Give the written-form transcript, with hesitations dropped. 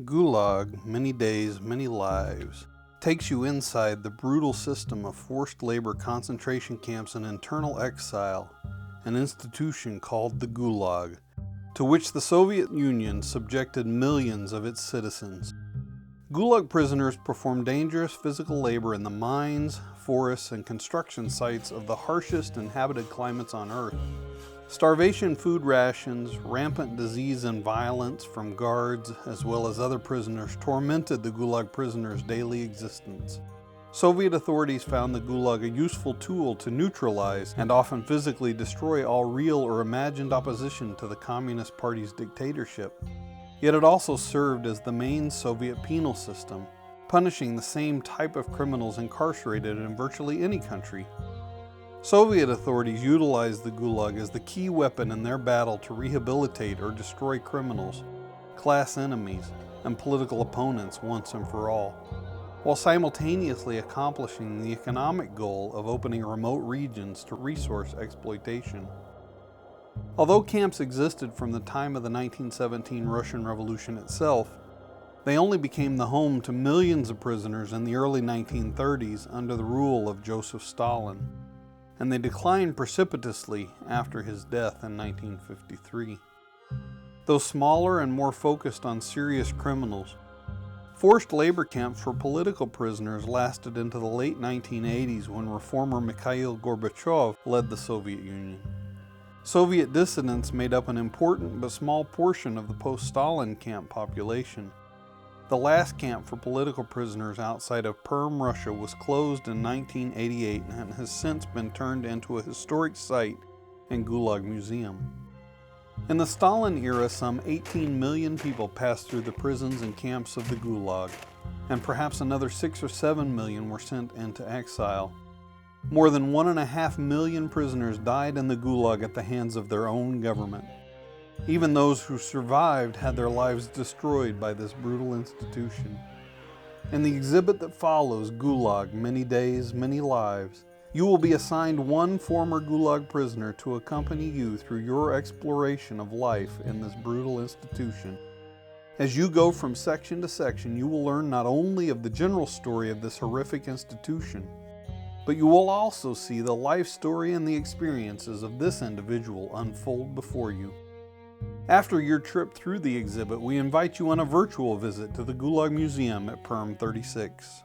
Gulag, Many Days, Many Lives, takes you inside the brutal system of forced labor concentration camps and internal exile, an institution called the Gulag, to which the Soviet Union subjected millions of its citizens. Gulag prisoners performed dangerous physical labor in the mines, forests, and construction sites of the harshest inhabited climates on Earth. Starvation, food rations, rampant disease and violence from guards as well as other prisoners tormented the Gulag prisoners' daily existence. Soviet authorities found the Gulag a useful tool to neutralize and often physically destroy all real or imagined opposition to the Communist Party's dictatorship. Yet it also served as the main Soviet penal system, punishing the same type of criminals incarcerated in virtually any country. Soviet authorities utilized the Gulag as the key weapon in their battle to rehabilitate or destroy criminals, class enemies, and political opponents once and for all, while simultaneously accomplishing the economic goal of opening remote regions to resource exploitation. Although camps existed from the time of the 1917 Russian Revolution itself, they only became the home to millions of prisoners in the early 1930s under the rule of Joseph Stalin, and they declined precipitously after his death in 1953. Though smaller and more focused on serious criminals, forced labor camps for political prisoners lasted into the late 1980s when reformer Mikhail Gorbachev led the Soviet Union. Soviet dissidents made up an important but small portion of the post-Stalin camp population. The last camp for political prisoners outside of Perm, Russia was closed in 1988 and has since been turned into a historic site and Gulag Museum. In the Stalin era, some 18 million people passed through the prisons and camps of the Gulag, and perhaps another 6 or 7 million were sent into exile. More than 1.5 million prisoners died in the Gulag at the hands of their own government. Even those who survived had their lives destroyed by this brutal institution. In the exhibit that follows, Gulag, Many Days, Many Lives, you will be assigned one former Gulag prisoner to accompany you through your exploration of life in this brutal institution. As you go from section to section, you will learn not only of the general story of this horrific institution, but you will also see the life story and the experiences of this individual unfold before you. After your trip through the exhibit, we invite you on a virtual visit to the Gulag Museum at Perm 36.